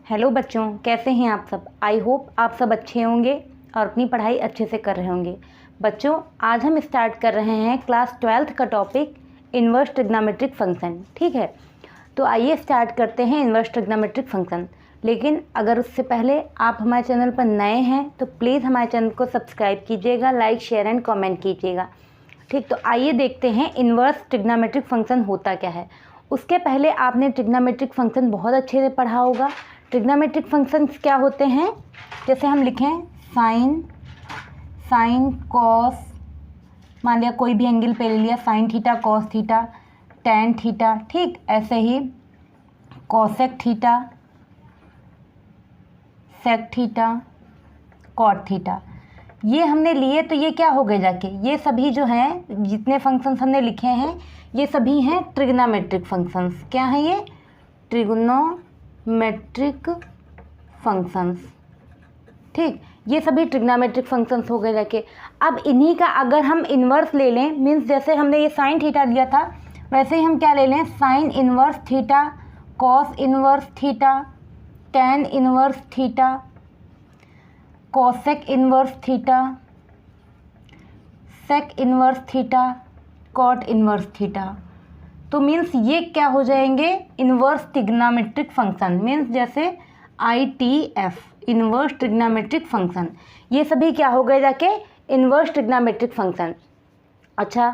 Hello बच्चों, कैसे हैं आप सब। आई होप आप सब अच्छे होंगे और अपनी पढ़ाई अच्छे से कर रहे होंगे। बच्चों, आज हम स्टार्ट कर रहे हैं क्लास 12th का टॉपिक इन्वर्स ट्रिग्नोमेट्रिक फंक्शन। ठीक है, तो आइए स्टार्ट करते हैं इन्वर्स ट्रिग्नोमेट्रिक फंक्शन। लेकिन अगर उससे पहले आप हमारे चैनल पर नए हैं तो प्लीज़ हमारे चैनल को सब्सक्राइब कीजिएगा, लाइक शेयर एंड कमेंट कीजिएगा। ठीक, तो आइए देखते हैं इन्वर्स ट्रिग्नोमेट्रिक फंक्शन होता क्या है। उसके पहले आपने ट्रिग्नोमेट्रिक फंक्शन बहुत अच्छे से पढ़ा होगा। ट्रिग्नोमेट्रिक फंक्शंस क्या होते हैं, जैसे हम लिखें साइन कॉस, मान लिया कोई भी एंगल पे ले लिया, sine theta cos theta tan theta. ठीक, ऐसे ही cosec theta sec theta cot theta, ये हमने लिए। तो ये क्या हो गए जाके, ये सभी जो हैं जितने फंक्शंस हमने लिखे हैं ये सभी हैं ट्रिग्नोमेट्रिक फंक्शंस। क्या हैं ये? Trigonometric functions. ठीक, ये सभी ट्रिग्नोमेट्रिक फंक्शंस हो गए जाके। अब इन्हीं का अगर हम इन्वर्स ले लें, मीन्स जैसे हमने ये साइन थीटा लिया था वैसे ही हम क्या ले लें, sine inverse theta cos inverse theta tan inverse theta cosec inverse theta sec inverse theta cot inverse theta. तो मीन्स ये क्या हो जाएंगे, इन्वर्स ट्रिग्नोमेट्रिक फंक्शन। मीन्स जैसे ITF इन्वर्स ट्रिग्नोमेट्रिक फंक्शन, ये सभी क्या हो गए जाके, इन्वर्स ट्रिग्नोमेट्रिक फंक्शन। अच्छा,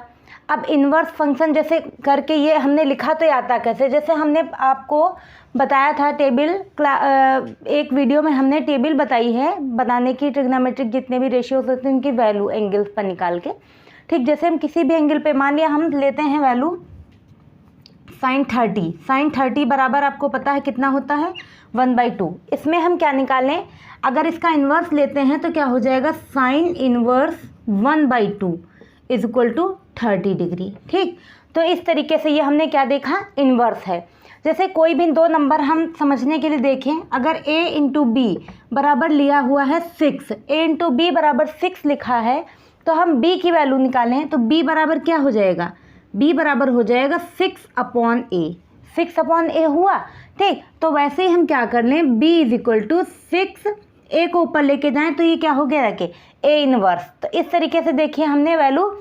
अब इन्वर्स फंक्शन जैसे करके ये हमने लिखा तो आता कैसे, जैसे हमने आपको बताया था टेबल, एक वीडियो में हमने टेबल बताई है बनाने की, ट्रिग्नोमेट्रिक जितने भी रेशियोज होते हैं उनकी वैल्यू एंगल्स पर निकाल के। ठीक, जैसे हम किसी भी एंगल पे मान लिया हम लेते हैं वैल्यू साइन 30 बराबर आपको पता है कितना होता है, 1/2। इसमें हम क्या निकालें, अगर इसका इन्वर्स लेते हैं तो क्या हो जाएगा, sine inverse 1/2 is equal to 30 degree. ठीक, तो इस तरीके से ये हमने क्या देखा, इन्वर्स है। जैसे कोई भी दो नंबर हम समझने के लिए देखें, अगर a इंटू बी बराबर लिया हुआ है 6, a इंटू बी बराबर 6 लिखा है, तो हम b की वैल्यू निकालें तो b बराबर क्या हो जाएगा, b बराबर हो जाएगा 6/a। 6/a हुआ। ठीक, तो वैसे ही हम क्या कर लें, b is equal to 6, a को ऊपर लेके जाएं तो ये क्या हो गया कि a इनवर्स। तो इस तरीके से देखिए हमने वैल्यू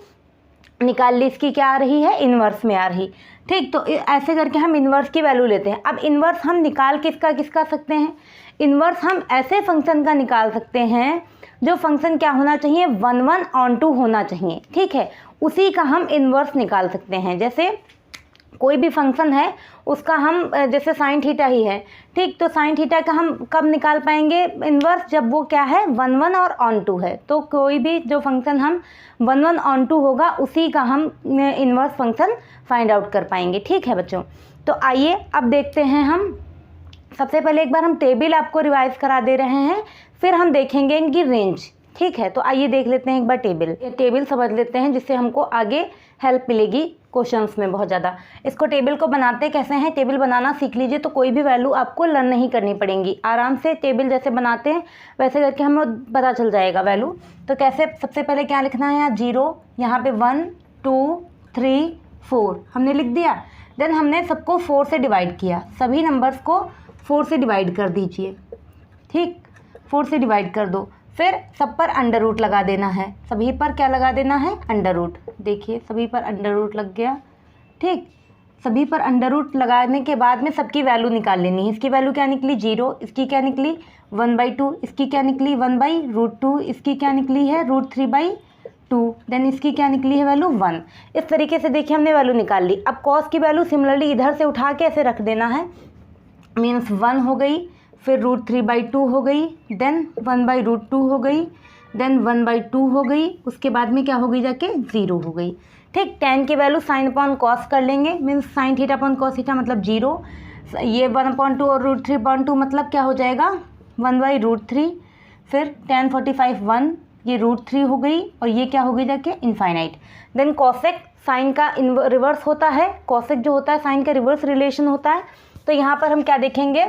निकाल ली, इसकी क्या आ रही है, इन्वर्स में आ रही। ठीक, तो ऐसे करके हम इन्वर्स की वैल्यू लेते हैं। अब इन्वर्स हम निकाल किसका सकते हैं, इन्वर्स हम ऐसे फंक्शन का निकाल सकते हैं जो फंक्शन क्या होना चाहिए, 1/2 होना चाहिए। ठीक है, उसी का हम इन्वर्स निकाल सकते हैं। जैसे कोई भी फंक्शन है उसका हम, जैसे साइन थीटा ही है, ठीक, तो साइन थीटा का हम कब निकाल पाएंगे इन्वर्स, जब वो क्या है 1/1 और ऑन 2 है। तो कोई भी जो फंक्शन हम 1/1 ऑन 2 होगा उसी का हम इन्वर्स फंक्शन फाइंड आउट कर पाएंगे। ठीक है बच्चों, तो आइए अब देखते हैं हम। सबसे पहले एक बार हम टेबल आपको रिवाइज करा दे रहे हैं, फिर हम देखेंगे इनकी रेंज। ठीक है, तो आइए देख लेते हैं एक बार टेबल समझ लेते हैं, जिससे हमको आगे हेल्प मिलेगी क्वेश्चंस में बहुत ज़्यादा। इसको टेबल को बनाते कैसे हैं, टेबल बनाना सीख लीजिए तो कोई भी वैल्यू आपको लर्न नहीं करनी पड़ेगी, आराम से टेबल जैसे बनाते हैं वैसे करके हमें पता चल जाएगा वैल्यू। तो कैसे, सबसे पहले क्या लिखना है, यहाँ 0, यहाँ पे 1 2 3 4 हमने लिख दिया। देन हमने सबको 4 से डिवाइड किया, सभी नंबर्स को 4 से डिवाइड कर दीजिए। ठीक, 4 से डिवाइड कर दो, फिर सब पर अंडर रूट लगा देना है, सभी पर क्या लगा देना है, अंडर रूट। देखिए सभी पर अंडर रूट लग गया। ठीक, सभी पर अंडर रूट लगाने के बाद में सबकी वैल्यू निकाल लेनी है। इसकी वैल्यू क्या निकली 0, इसकी क्या निकली 1/2, इसकी क्या निकली 1/√2, इसकी क्या निकली है √3/2, देन इसकी क्या निकली है वैल्यू 1। इस तरीके से देखिए हमने वैल्यू निकाल ली। अब कॉस की वैल्यू सिमिलरली इधर से उठा के ऐसे रख देना है, मीन्स 1 हो गई, फिर √3/2 हो गई, देन 1/√2 हो गई, देन 1/2 हो गई, उसके बाद में क्या हो गई जाके 0 हो गई। ठीक, tan की वैल्यू साइन अपॉन कॉस कर लेंगे, means sine theta upon cos theta मतलब 0, ये 1/2 और √3/2 मतलब क्या हो जाएगा 1/√3, फिर tan 45 1, ये √3 हो गई, और ये क्या हो गई जाके इनफाइनाइट। देन कॉसेक, साइन का रिवर्स होता है, कॉसेक जो होता है साइन का रिवर्स रिलेशन होता है। तो यहाँ पर हम क्या देखेंगे,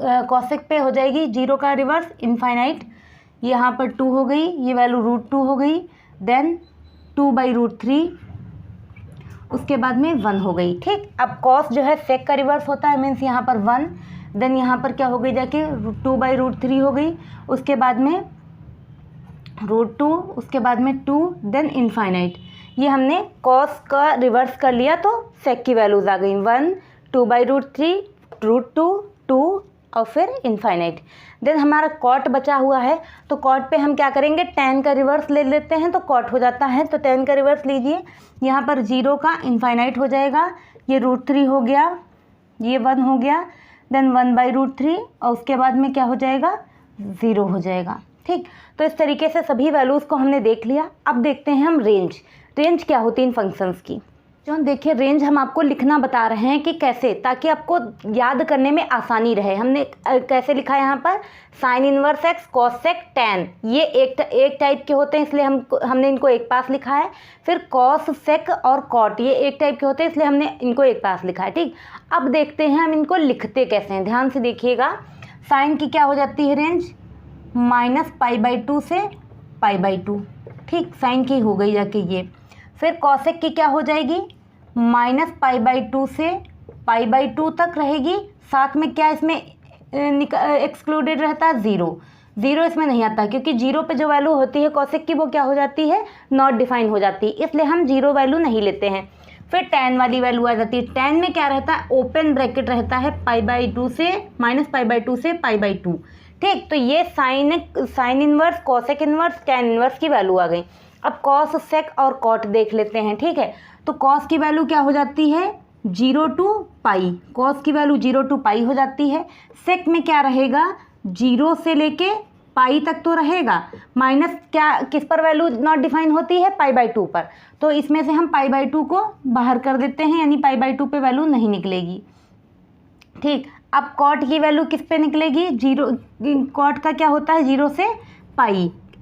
कॉसेक पे हो जाएगी 0 का रिवर्स इनफाइनाइट, यहाँ पर 2 हो गई, ये वैल्यू √2 हो गई, देन 2/√3, उसके बाद में 1 हो गई। ठीक, अब कॉस जो है सेक का रिवर्स होता है, मीन्स यहाँ पर 1, देन यहाँ पर क्या हो गई जाके 2/√3 हो गई, उसके बाद में √2, उसके बाद में 2, देन इनफाइनाइट। ये हमने कॉस का रिवर्स कर लिया तो सेक की वैल्यूज़ आ गई 1, 2/√3, √2, 2 और फिर इनफाइनाइट। देन हमारा कॉट बचा हुआ है, तो कॉट पे हम क्या करेंगे, tan का रिवर्स ले लेते हैं तो कॉट हो जाता है, तो tan का रिवर्स लीजिए, यहाँ पर 0 का इनफाइनाइट हो जाएगा, ये √3 हो गया, ये 1 हो गया, देन 1/√3 और उसके बाद में क्या हो जाएगा, 0 हो जाएगा। ठीक, तो इस तरीके से सभी वैल्यूज़ को हमने देख लिया। अब देखते हैं हम रेंज। रेंज क्या होती है इन फंक्शंस की। जो देखिए रेंज हम आपको लिखना बता रहे हैं कि कैसे, ताकि आपको याद करने में आसानी रहे। हमने कैसे लिखा है यहाँ पर, sine inverse x, cos sec, tan, ये एक टाइप के होते हैं इसलिए हमने इनको एक पास लिखा है। फिर कॉस सेक और कॉट, ये एक टाइप के होते हैं इसलिए हमने इनको एक पास लिखा है। ठीक, अब देखते हैं हम इनको लिखते कैसे हैं, ध्यान से देखिएगा। साइन की क्या हो जाती है रेंज, -π/2 से π/2। ठीक, साइन की हो गई जाके ये। फिर कॉसेक की क्या हो जाएगी, -π/2 से π/2 तक रहेगी, साथ में क्या इसमें एक्सक्लूडेड रहता है, 0 इसमें नहीं आता क्योंकि 0 पे जो वैल्यू होती है कॉसेक की वो क्या हो जाती है, नॉट डिफाइन हो जाती है, इसलिए हम 0 वैल्यू नहीं लेते हैं। फिर tan वाली वैल्यू आ जाती है। tan में क्या रहता है, ओपन ब्रैकेट रहता है π/2 से -π/2 से π/2। ठीक, तो ये sine inverse, cosec inverse, tan inverse की वैल्यू आ गई। अब कॉस सेक और कॉट देख लेते हैं। ठीक है, तो कॉस की वैल्यू क्या हो जाती है, 0 to π, कॉस की वैल्यू 0 to π हो जाती है। सेक में क्या रहेगा, 0 से लेके पाई तक तो रहेगा, माइनस क्या किस पर वैल्यू नॉट डिफाइन होती है, π/2 पर, तो इसमें से हम π/2 को बाहर कर देते हैं, यानी π/2 पे वैल्यू नहीं निकलेगी। ठीक, अब कॉट की वैल्यू किस पे निकलेगी, 0, कॉट का क्या होता है 0 से π,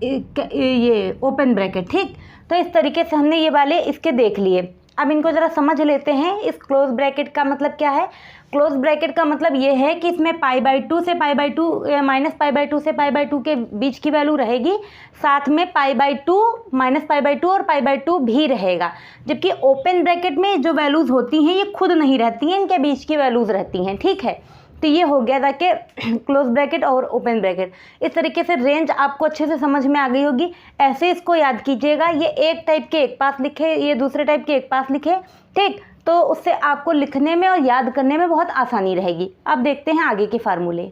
ये ओपन ब्रैकेट। ठीक, तो इस तरीके से हमने ये वाले इसके देख लिए। अब इनको ज़रा समझ लेते हैं। इस क्लोज ब्रैकेट का मतलब क्या है, क्लोज ब्रैकेट का मतलब ये है कि इसमें π/2 से π/2, -π/2 से π/2 के बीच की वैल्यू रहेगी, साथ में π/2, -π/2 और π/2 भी रहेगा। जबकि ओपन ब्रैकेट में जो वैल्यूज़ होती हैं ये खुद नहीं रहती हैं, इनके बीच की वैल्यूज़ रहती हैं। ठीक है, तो ये हो गया था कि क्लोज ब्रैकेट और ओपन ब्रैकेट। इस तरीके से रेंज आपको अच्छे से समझ में आ गई होगी। ऐसे इसको याद कीजिएगा, ये एक टाइप के एक पास लिखे, ये दूसरे टाइप के एक पास लिखे। ठीक, तो उससे आपको लिखने में और याद करने में बहुत आसानी रहेगी। अब देखते हैं आगे के फार्मूले।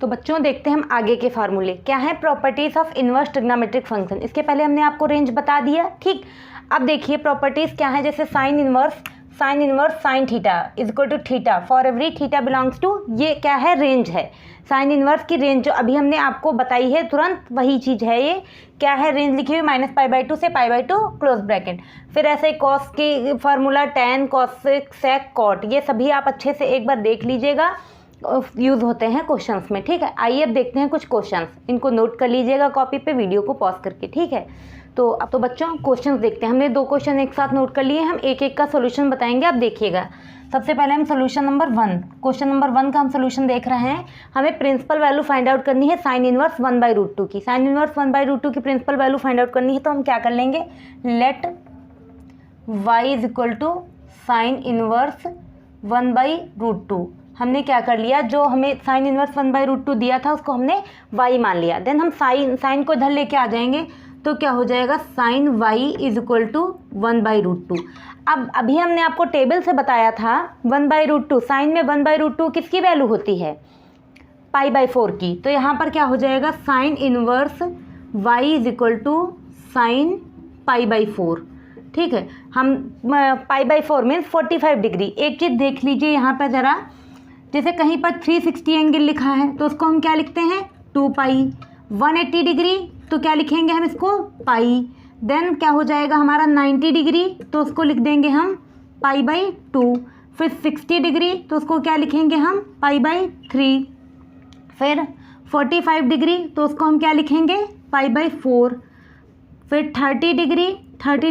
तो बच्चों देखते हैं हम आगे के फार्मूले क्या है, properties of inverse trigonometric function. इसके पहले हमने आपको रेंज बता दिया। ठीक, अब देखिए प्रॉपर्टीज़ क्या है, जैसे sine inverse sine theta is equal to theta for every theta belongs to, ये क्या है, रेंज है। साइन इनवर्स की रेंज जो अभी हमने आपको बताई है तुरंत वही चीज़ है। ये क्या है, रेंज लिखी हुई -π/2 से π/2 क्लोज ब्रैकेट। फिर ऐसे कॉस की फार्मूला tan, कॉसेक, सेक, कॉट, ये सभी आप अच्छे से एक बार देख लीजिएगा, यूज़ होते हैं क्वेश्चंस में। ठीक है, आइए अब देखते हैं कुछ क्वेश्चंस, इनको नोट कर लीजिएगा कॉपी पे, वीडियो को पॉज करके। ठीक है, तो अब तो बच्चों क्वेश्चंस देखते हैं। हमने 2 क्वेश्चन एक साथ नोट कर लिए, हम एक एक का सोल्यूशन बताएंगे। अब देखिएगा, सबसे पहले हम सोल्यूशन नंबर 1, क्वेश्चन नंबर 1 का हम सोल्यूशन देख रहे हैं। हमें प्रिंसिपल वैल्यू फाइंड आउट करनी है साइन इनवर्स 1/√2 की। साइन इनवर्स 1/√2 की प्रिंसिपल वैल्यू फाइंड आउट करनी है, तो हम क्या कर लेंगे, let y is equal to sine inverse 1/√2। हमने क्या कर लिया, जो हमें साइन इनवर्स 1/√2 दिया था उसको हमने y मान लिया। देन हम साइन को इधर लेके आ जाएंगे, तो क्या हो जाएगा, sine y is equal to 1/√2। अब अभी हमने आपको टेबल से बताया था 1/√2, साइन में 1/√2 किसकी वैल्यू होती है, π/4 की। तो यहाँ पर क्या हो जाएगा, sine inverse y is equal to sine π/4। ठीक है, हम π/4 मीन्स 45 डिग्री। एक चीज़ देख लीजिए यहाँ पर ज़रा, जैसे कहीं पर 360 एंगल लिखा है तो उसको हम क्या लिखते हैं, 2π। 180 डिग्री तो क्या लिखेंगे हम इसको, पाई। देन क्या हो जाएगा हमारा 90 डिग्री, तो उसको लिख देंगे हम π/2। फिर 60 डिग्री तो उसको क्या लिखेंगे हम, π/3। फिर 45 डिग्री तो उसको हम क्या लिखेंगे, π/4। फिर 30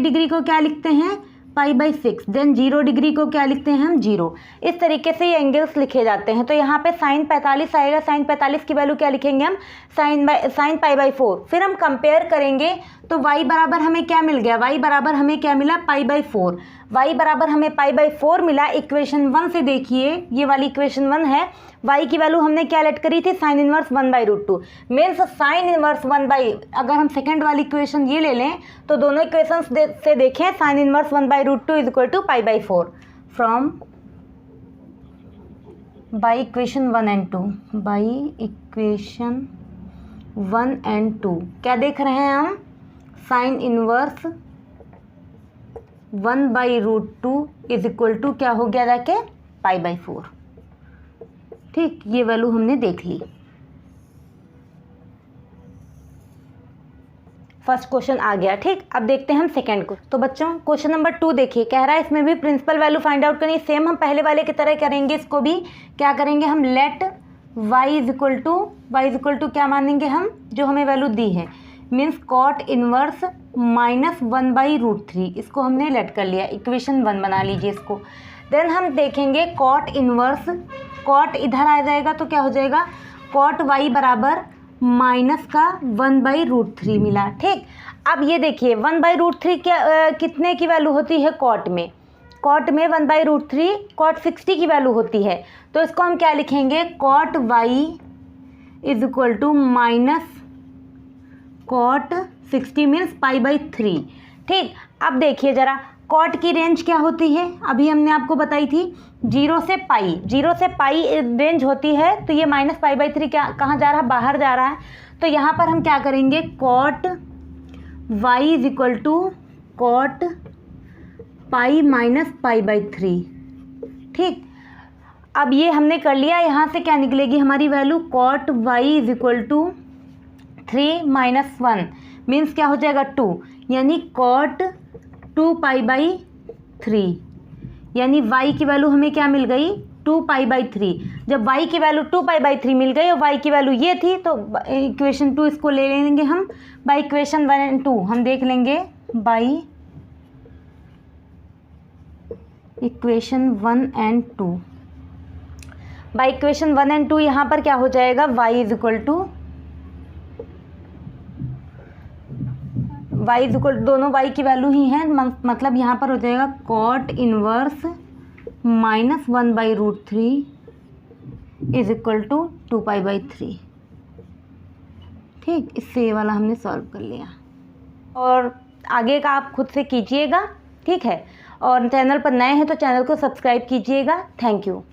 डिग्री को क्या लिखते हैं, π/6। देन 0 डिग्री को क्या लिखते हैं हम, 0। इस तरीके से ये एंगल्स लिखे जाते हैं। तो यहाँ पे साइन 45 आएगा, साइन 45 की वैल्यू क्या लिखेंगे हम, साइन π/4। फिर हम कंपेयर करेंगे तो y बराबर हमें क्या मिल गया, y बराबर हमें क्या मिला, π/4। y बराबर हमें π/4 मिला। इक्वेशन 1 से देखिए, ये वाली इक्वेशन 1 है, y की वैल्यू हमने क्या लेट करी थी, sign inverse 1/√2। Means sine inverse अगर हम सेकेंड वाली इक्वेशन ये ले लें तो दोनों इक्वेशन से देखें, sine inverse 1/√2 is equal to π/4 from by equation 1 and 2। By equation 1 and 2 क्या देख रहे हैं हम, sine inverse 1/√2 is equal to क्या हो गया जाके, π/4। ठीक, ये वैल्यू हमने देख ली। फर्स्ट क्वेश्चन आ गया। ठीक, अब देखते हैं हम सेकंड को। तो बच्चों क्वेश्चन नंबर 2 देखिए, कह रहा है इसमें भी प्रिंसिपल वैल्यू फाइंड आउट करनी। सेम हम पहले वाले की तरह करेंगे, इसको भी क्या करेंगे हम, let y is equal to क्या मानेंगे हम, जो हमें वैल्यू दी है, मीन्स कॉट इनवर्स -1/√3, इसको हमने लेट कर लिया, इक्वेशन 1 बना लीजिए इसको। देन हम देखेंगे कॉट इनवर्स, कॉट इधर आ जाएगा तो क्या हो जाएगा, कॉट y बराबर माइनस का 1/√3 मिला। ठीक, अब ये देखिए 1/√3 क्या कितने की वैल्यू होती है कॉट में, कॉट में 1/√3 कॉट 60 की वैल्यू होती है। तो इसको हम क्या लिखेंगे, cot y is equal to minus cot 60 means π/3। ठीक, अब देखिए ज़रा कॉट की रेंज क्या होती है, अभी हमने आपको बताई थी 0 से π रेंज होती है। तो ये माइनस π/3 क्या कहाँ जा रहा है, बाहर जा रहा है। तो यहाँ पर हम क्या करेंगे, cot y is equal to cot pi minus π/3। ठीक, अब ये हमने कर लिया। यहाँ से क्या निकलेगी हमारी value, cot y is equal to 3 - 1 means क्या हो जाएगा 2, यानी कॉट 2π/3, यानी y की वैल्यू हमें क्या मिल गई, 2π/3। जब y की वैल्यू 2π/3 मिल गई और y की वैल्यू ये थी, तो इक्वेशन 2 इसको ले लेंगे हम, बाई इक्वेशन 1 एंड 2 हम देख लेंगे, by equation 1 and 2। By equation 1 and 2 यहाँ पर क्या हो जाएगा, y इज इक्वल टू दोनों y की वैल्यू ही हैं, मतलब यहाँ पर हो जाएगा cot inverse -1/√3 is equal to 2π/3। ठीक, इससे ये वाला हमने सॉल्व कर लिया। और आगे का आप खुद से कीजिएगा। ठीक है, और चैनल पर नए हैं तो चैनल को सब्सक्राइब कीजिएगा। Thank you.